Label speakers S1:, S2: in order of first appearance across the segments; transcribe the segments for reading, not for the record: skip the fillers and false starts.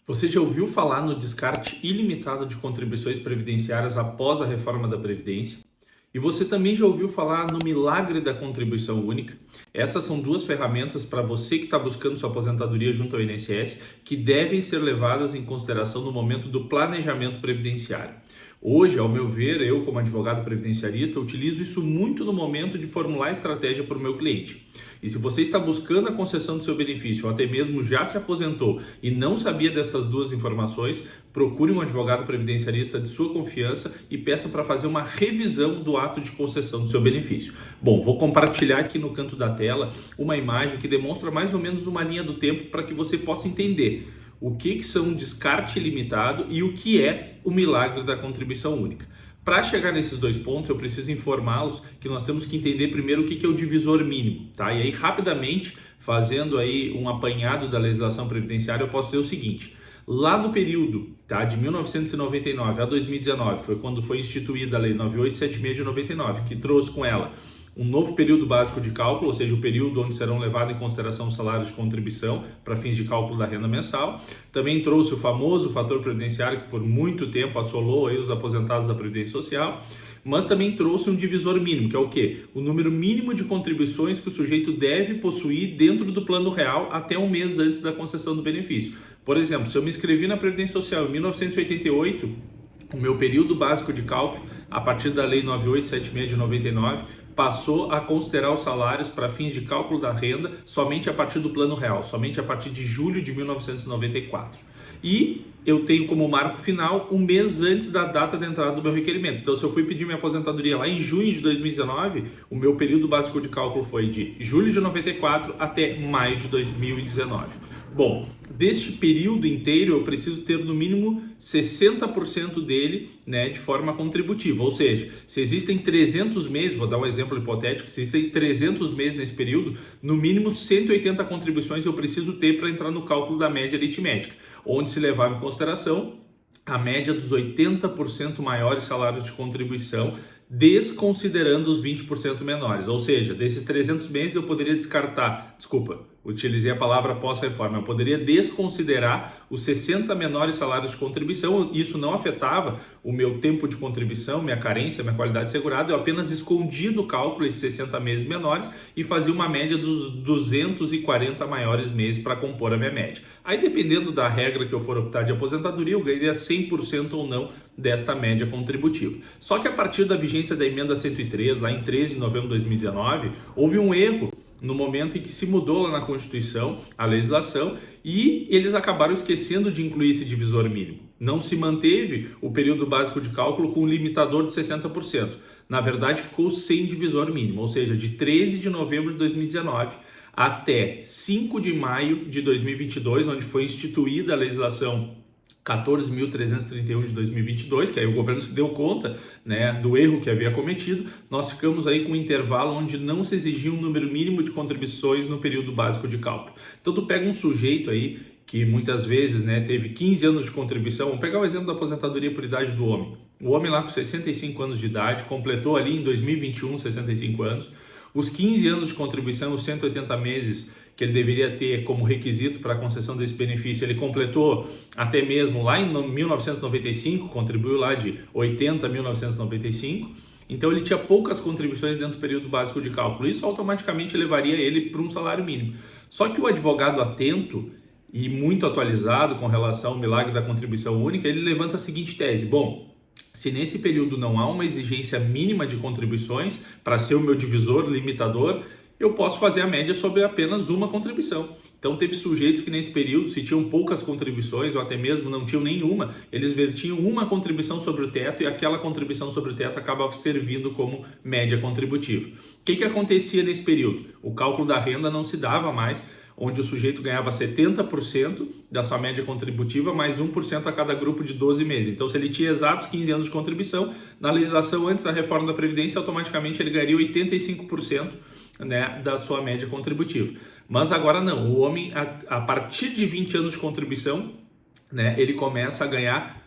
S1: Você já ouviu falar no descarte ilimitado de contribuições previdenciárias após a reforma da Previdência? E você também já ouviu falar no milagre da contribuição única? Essas são duas ferramentas para você que está buscando sua aposentadoria junto ao INSS que devem ser levadas em consideração no momento do planejamento previdenciário. Hoje, ao meu ver, eu como advogado previdenciarista utilizo isso muito no momento de formular estratégia para o meu cliente. E se você está buscando a concessão do seu benefício ou até mesmo já se aposentou e não sabia dessas duas informações, procure um advogado previdenciarista de sua confiança e peça para fazer uma revisão do ato de concessão do seu benefício. Bom, vou compartilhar aqui no canto da tela uma imagem que demonstra mais ou menos uma linha do tempo para que você possa entender o que são um descarte ilimitado e o que é o milagre da contribuição única. Para chegar nesses dois pontos, eu preciso informá-los que nós temos que entender primeiro o que é o divisor mínimo, tá? E aí, rapidamente, fazendo aí um apanhado da legislação previdenciária, eu posso dizer o seguinte: lá no período, tá, de 1999 a 2019, foi quando foi instituída a Lei 9876 de 99, que trouxe com ela um novo período básico de cálculo, ou seja, o período onde serão levados em consideração os salários de contribuição para fins de cálculo da renda mensal. Também trouxe o famoso fator previdenciário que por muito tempo assolou aí os aposentados da Previdência Social, mas também trouxe um divisor mínimo, que é o quê? O número mínimo de contribuições que o sujeito deve possuir dentro do plano real até um mês antes da concessão do benefício. Por exemplo, se eu me inscrevi na Previdência Social em 1988, o meu período básico de cálculo, a partir da Lei 9876 de 99, passou a considerar os salários para fins de cálculo da renda somente a partir do plano real, somente a partir de julho de 1994. E eu tenho como marco final um mês antes da data de entrada do meu requerimento. Então, se eu fui pedir minha aposentadoria lá em junho de 2019, o meu período básico de cálculo foi de julho de 94 até maio de 2019. Bom, deste período inteiro eu preciso ter no mínimo 60% dele, né, de forma contributiva, ou seja, se existem 300 meses, vou dar um exemplo hipotético, se existem 300 meses nesse período, no mínimo 180 contribuições eu preciso ter para entrar no cálculo da média aritmética, onde se levava em consideração a média dos 80% maiores salários de contribuição, desconsiderando os 20% menores, ou seja, desses 300 meses eu poderia descartar, utilizei a palavra pós-reforma, eu poderia desconsiderar os 60 menores salários de contribuição, isso não afetava o meu tempo de contribuição, minha carência, minha qualidade segurada, eu apenas escondia do cálculo esses 60 meses menores e fazia uma média dos 240 maiores meses para compor a minha média. Aí, dependendo da regra que eu for optar de aposentadoria, eu ganharia 100% ou não desta média contributiva. Só que a partir da vigência da emenda 103, lá em 13 de novembro de 2019, houve um erro no momento em que se mudou lá na Constituição a legislação e eles acabaram esquecendo de incluir esse divisor mínimo. Não se manteve o período básico de cálculo com um limitador de 60%. Na verdade, ficou sem divisor mínimo, ou seja, de 13 de novembro de 2019 até 5 de maio de 2022, onde foi instituída a legislação 14.331 de 2022, que aí o governo se deu conta, né, do erro que havia cometido. Nós ficamos aí com um intervalo onde não se exigia um número mínimo de contribuições no período básico de cálculo. Então tu pega um sujeito aí que muitas vezes, né, teve 15 anos de contribuição, vamos pegar o exemplo da aposentadoria por idade do homem. O homem lá com 65 anos de idade, completou ali em 2021 65 anos, os 15 anos de contribuição, os 180 meses que ele deveria ter como requisito para a concessão desse benefício, ele completou até mesmo lá em 1995, contribuiu lá de 80 a 1995, então ele tinha poucas contribuições dentro do período básico de cálculo, isso automaticamente levaria ele para um salário mínimo. Só que o advogado atento e muito atualizado com relação ao milagre da contribuição única, ele levanta a seguinte tese: bom, se nesse período não há uma exigência mínima de contribuições para ser o meu divisor limitador, eu posso fazer a média sobre apenas uma contribuição. Então teve sujeitos que nesse período, se tinham poucas contribuições ou até mesmo não tinham nenhuma, eles vertiam uma contribuição sobre o teto e aquela contribuição sobre o teto acaba servindo como média contributiva. O que acontecia nesse período? O cálculo da renda não se dava mais, onde o sujeito ganhava 70% da sua média contributiva, mais 1% a cada grupo de 12 meses. Então, se ele tinha exatos 15 anos de contribuição, na legislação antes da reforma da Previdência, automaticamente ele ganharia 85%, né, da sua média contributiva. Mas agora não, o homem, a partir de 20 anos de contribuição, né, ele começa a ganhar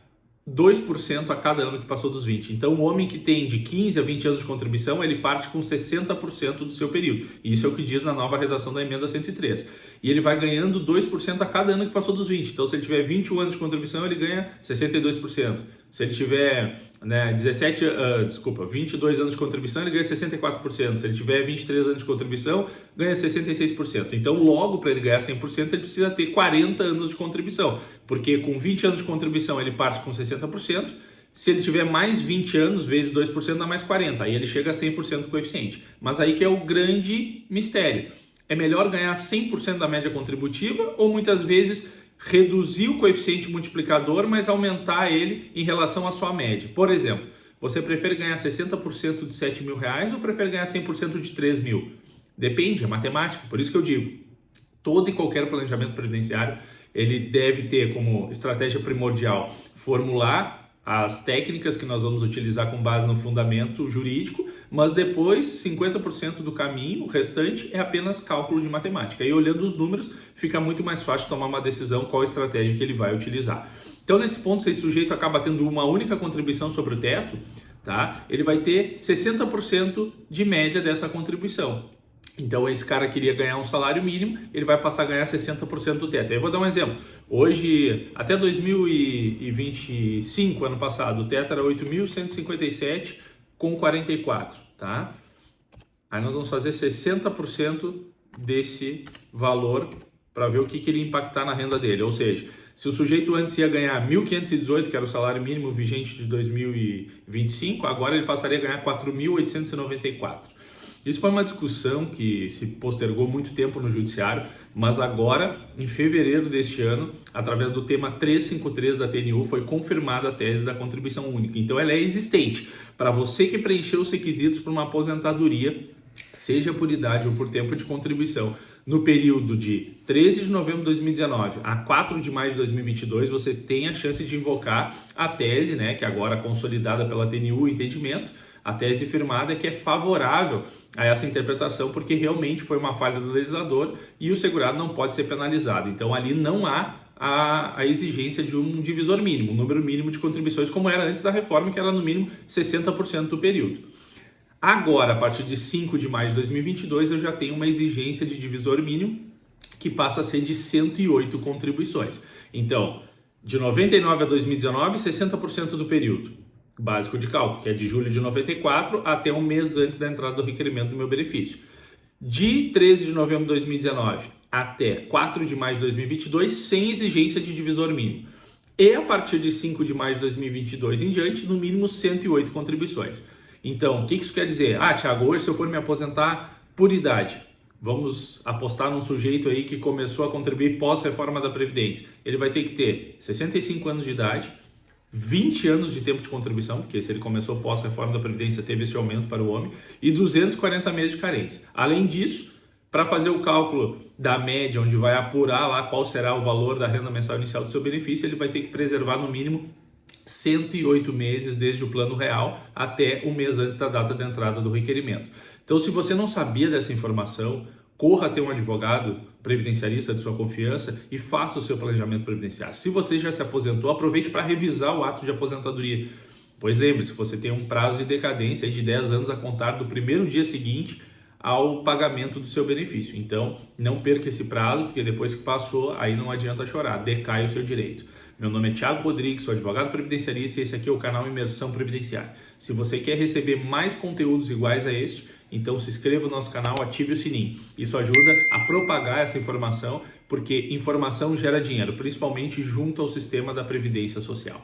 S1: 2% a cada ano que passou dos 20. Então, o homem que tem de 15 a 20 anos de contribuição, ele parte com 60% do seu período. Isso é o que diz na nova redação da emenda 103. e ele vai ganhando 2% a cada ano que passou dos 20. Então, se ele tiver 21 anos de contribuição, ele ganha 62%. Se ele tiver 22 anos de contribuição, ele ganha 64%. Se ele tiver 23 anos de contribuição, ganha 66%. Então, logo, para ele ganhar 100%, ele precisa ter 40 anos de contribuição, porque com 20 anos de contribuição, ele parte com 60%. Se ele tiver mais 20 anos, vezes 2%, dá mais 40%. Aí ele chega a 100% do coeficiente. Mas aí que é o grande mistério. É melhor ganhar 100% da média contributiva ou muitas vezes reduzir o coeficiente multiplicador, mas aumentar ele em relação à sua média? Por exemplo, você prefere ganhar 60% de 7 mil reais ou prefere ganhar 100% de 3 mil? Depende, é matemática. Por isso que eu digo, todo e qualquer planejamento previdenciário, ele deve ter como estratégia primordial formular as técnicas que nós vamos utilizar com base no fundamento jurídico, mas depois 50% do caminho, o restante, é apenas cálculo de matemática. E olhando os números, fica muito mais fácil tomar uma decisão qual estratégia que ele vai utilizar. Então, nesse ponto, se esse sujeito acaba tendo uma única contribuição sobre o teto, tá? Ele vai ter 60% de média dessa contribuição. Então, esse cara queria ganhar um salário mínimo, ele vai passar a ganhar 60% do teto. Aí eu vou dar um exemplo. Hoje, até 2025, ano passado, o teto era 8.157,44, tá? Aí nós vamos fazer 60% desse valor para ver o que ele ia impactar na renda dele. Ou seja, se o sujeito antes ia ganhar 1.518, que era o salário mínimo vigente de 2025, agora ele passaria a ganhar 4.894. Isso foi uma discussão que se postergou muito tempo no judiciário, mas agora, em fevereiro deste ano, através do tema 353 da TNU, foi confirmada a tese da contribuição única. Então ela é existente. Para você que preencheu os requisitos para uma aposentadoria, seja por idade ou por tempo de contribuição, no período de 13 de novembro de 2019 a 4 de maio de 2022, você tem a chance de invocar a tese, né, que agora é consolidada pela TNU, o entendimento, a tese firmada é que é favorável a essa interpretação, porque realmente foi uma falha do legislador e o segurado não pode ser penalizado. Então ali não há a exigência de um divisor mínimo, um número mínimo de contribuições, como era antes da reforma, que era no mínimo 60% do período. Agora, a partir de 5 de maio de 2022, eu já tenho uma exigência de divisor mínimo que passa a ser de 108 contribuições. Então, de 99 a 2019, 60% do período básico de cálculo, que é de julho de 94 até um mês antes da entrada do requerimento do meu benefício. De 13 de novembro de 2019 até 4 de maio de 2022, sem exigência de divisor mínimo. E a partir de 5 de maio de 2022 em diante, no mínimo 108 contribuições. Então, o que isso quer dizer? Ah, Thiago, hoje se eu for me aposentar por idade, vamos apostar num sujeito aí que começou a contribuir pós-reforma da Previdência. Ele vai ter que ter 65 anos de idade, 20 anos de tempo de contribuição, porque se ele começou pós-reforma da Previdência, teve esse aumento para o homem, e 240 meses de carência. Além disso, para fazer o cálculo da média, onde vai apurar lá qual será o valor da renda mensal inicial do seu benefício, ele vai ter que preservar no mínimo 108 meses desde o plano real até um mês antes da data de entrada do requerimento. Então, se você não sabia dessa informação, corra ter um advogado previdenciarista de sua confiança e faça o seu planejamento previdenciário. Se você já se aposentou, aproveite para revisar o ato de aposentadoria. Pois lembre-se, você tem um prazo de decadência de 10 anos a contar do primeiro dia seguinte ao pagamento do seu benefício. Então, não perca esse prazo, porque depois que passou, aí não adianta chorar, decai o seu direito. Meu nome é Thiago Rodrigues, sou advogado previdenciarista e esse aqui é o canal Imersão Previdenciária. Se você quer receber mais conteúdos iguais a este, então se inscreva no nosso canal, ative o sininho. Isso ajuda a propagar essa informação, porque informação gera dinheiro, principalmente junto ao sistema da Previdência Social.